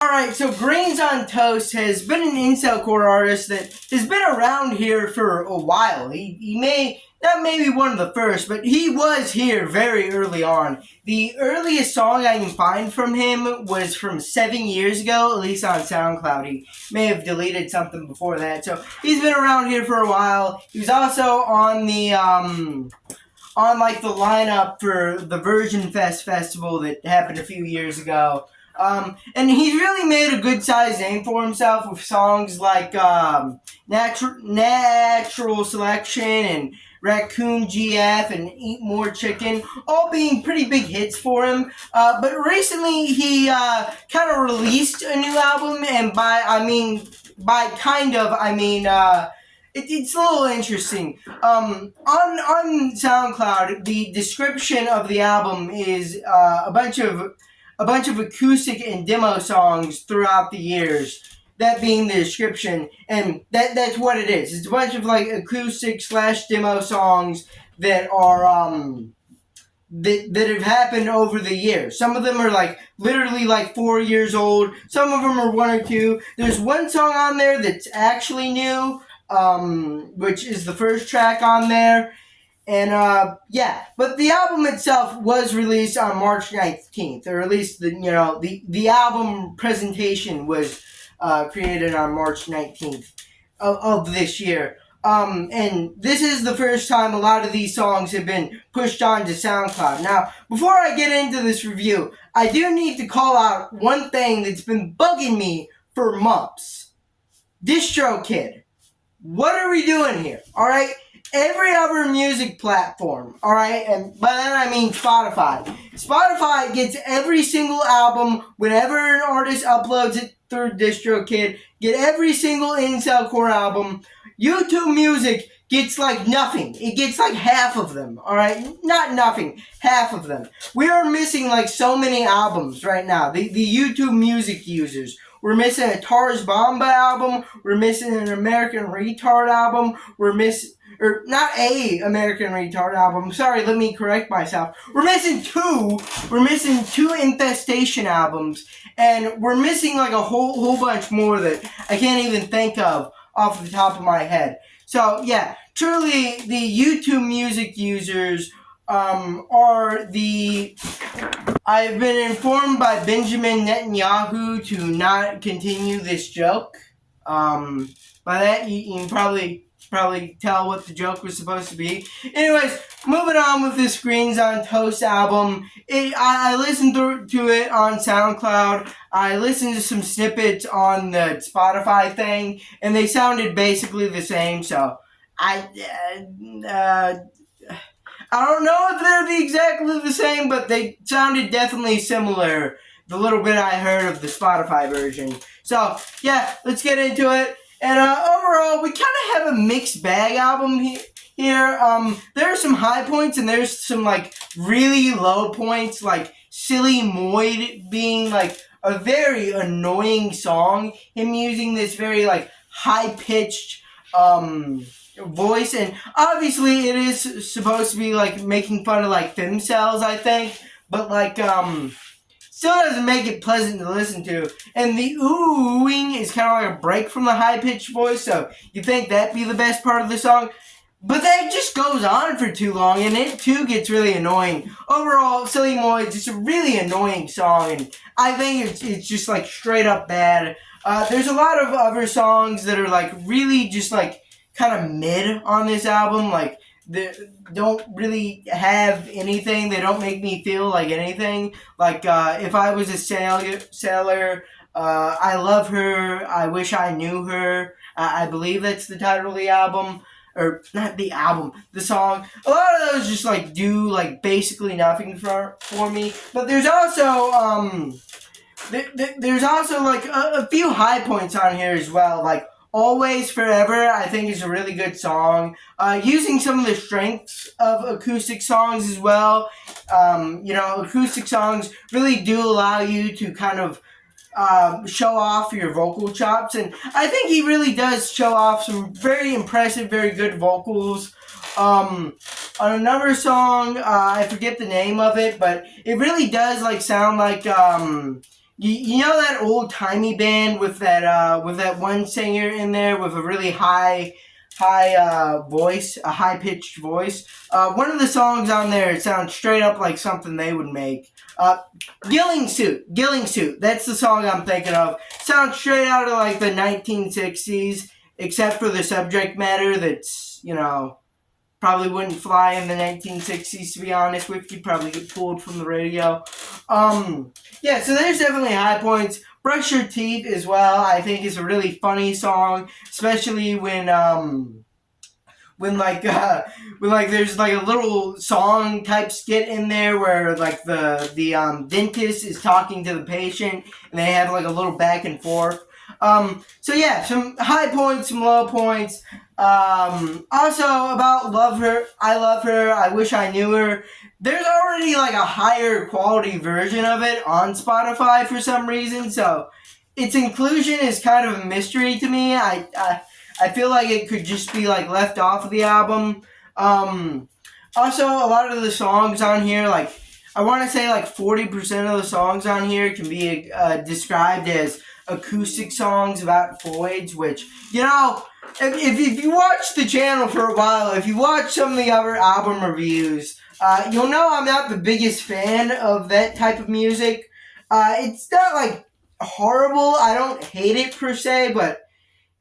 Alright, so Grains on Toast has been an incel-core artist that has been around here for a while. He may, not maybe one of the first, but he was here very early on. The earliest song I can find from him was from 7 years ago, at least on SoundCloud. He may have deleted something before that, so he's been around here for a while. He was also on the lineup for the Virgin Fest festival that happened a few years ago. And he's really made a good sized name for himself with songs like Natural Selection and Raccoon GF and Eat More Chicken, all being pretty big hits for him. But recently he kind of released a new album, and it's a little interesting. On SoundCloud, the description of the album is a bunch of acoustic and demo songs throughout the years. That being the description, and that's what it is. It's a bunch of like acoustic slash demo songs that are that have happened over the years. Some of them are like literally like 4 years old. Some of them are one or two. There's one song on there that's actually new, which is the first track on there. And yeah, but the album itself was released on March 19th, or at least the album presentation was created on March 19th of this year. And this is the first time a lot of these songs have been pushed onto SoundCloud. Now, before I get into this review, I do need to call out one thing that's been bugging me for months. DistroKid. What are we doing here? Alright? Every other music platform, alright, and by that I mean Spotify. Spotify gets every single album whenever an artist uploads it through DistroKid, get every single Incel Core album. YouTube Music gets like nothing. It gets like half of them, alright? Not nothing, half of them. We are missing like so many albums right now. The YouTube Music users. We're missing a Tars Bomba album. We're missing an American Retard album. We're missing... Or not a American Retard album. Sorry, let me correct myself. We're missing two. We're missing two Infestation albums, and we're missing like a whole bunch more that I can't even think of off the top of my head. So yeah, truly the YouTube Music users are the. I've been informed by Benjamin Netanyahu to not continue this joke. By that you can probably tell what the joke was supposed to be. Anyways, moving on with this Grains on Toast album. I listened to it on SoundCloud. I listened to some snippets on the Spotify thing, and they sounded basically the same. So I don't know if they're exactly the same, but they sounded definitely similar. The little bit I heard of the Spotify version. So yeah, let's get into it. And overall, we kind of have a mixed bag album here. There are some high points and there's some like really low points, like Silly Moid being like a very annoying song. Him using this very like high pitched voice, and obviously it is supposed to be like making fun of like femcells, I think, but like still doesn't make it pleasant to listen to. And the oohing is kind of like a break from the high-pitched voice, so you think that'd be the best part of the song. But that just goes on for too long, and it too gets really annoying. Overall, Silly Moid is just a really annoying song, and I think it's just like straight up bad. There's a lot of other songs that are like really just like kind of mid on this album, like they don't really have anything. They don't make me feel like anything. Like, If I Was a Sailor, I Love Her, I Wish I Knew Her. I believe that's the title of the album. Or, not the album, the song. A lot of those just, like, do, like, basically nothing for me. But there's also, there's also, like, a few high points on here as well. Like, Always Forever, I think, is a really good song. Using some of the strengths of acoustic songs as well. Acoustic songs really do allow you to kind of show off your vocal chops. And I think he really does show off some very impressive, very good vocals. On another song, I forget the name of it, but it really does like sound like you know that old timey band with that one singer in there with a really high voice, a high pitched voice. One of the songs on there, it sounds straight up like something they would make. Gilling Suit. That's the song I'm thinking of. Sounds straight out of like the 1960s, except for the subject matter that's, probably wouldn't fly in the 1960s, to be honest with you. Probably get pulled from the radio. Yeah, so there's definitely high points. Brush Your Teeth as well, I think, is a really funny song, especially when there's like a little song type skit in there where like the dentist is talking to the patient and they have like a little back and forth. So yeah, some high points, some low points. Also about Love Her, I Love Her, I Wish I Knew Her. There's already like a higher quality version of it on Spotify for some reason, so its inclusion is kind of a mystery to me. I feel like it could just be like left off of the album. Also, a lot of the songs on here, like I want to say like 40% of the songs on here can be described as acoustic songs about Floyd's, which, if you watch the channel for a while, if you watch some of the other album reviews, you'll know I'm not the biggest fan of that type of music. It's not like horrible. I don't hate it per se, but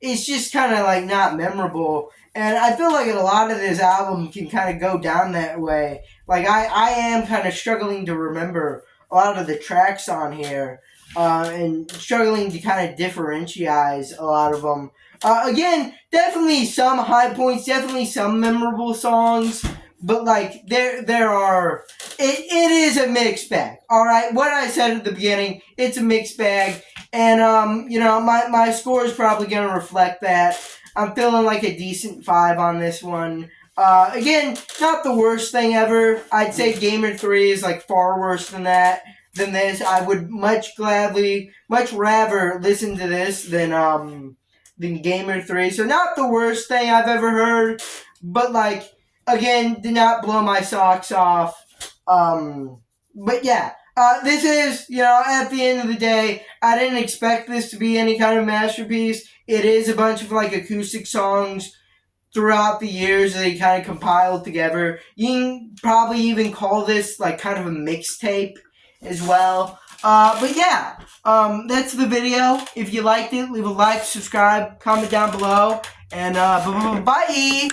it's just kind of like not memorable. And I feel like a lot of this album can kind of go down that way. Like I am kind of struggling to remember a lot of the tracks on here, and struggling to kind of differentiate a lot of them. Again, definitely some high points, definitely some memorable songs, but like there are, it is a mixed bag. All right, what I said at the beginning, it's a mixed bag, and my score is probably gonna reflect that. I'm feeling like a decent 5 on this one. Again, not the worst thing ever. I'd say Gamer 3 is like far worse than this. I would much rather listen to this than Gamer 3. So not the worst thing I've ever heard, but like, again, did not blow my socks off. But yeah, this is, at the end of the day, I didn't expect this to be any kind of masterpiece. It is a bunch of like acoustic songs throughout the years that they kind of compiled together. You can probably even call this like kind of a mixtape as well. But yeah, that's the video. If you liked it, leave a like, subscribe, comment down below, and bye.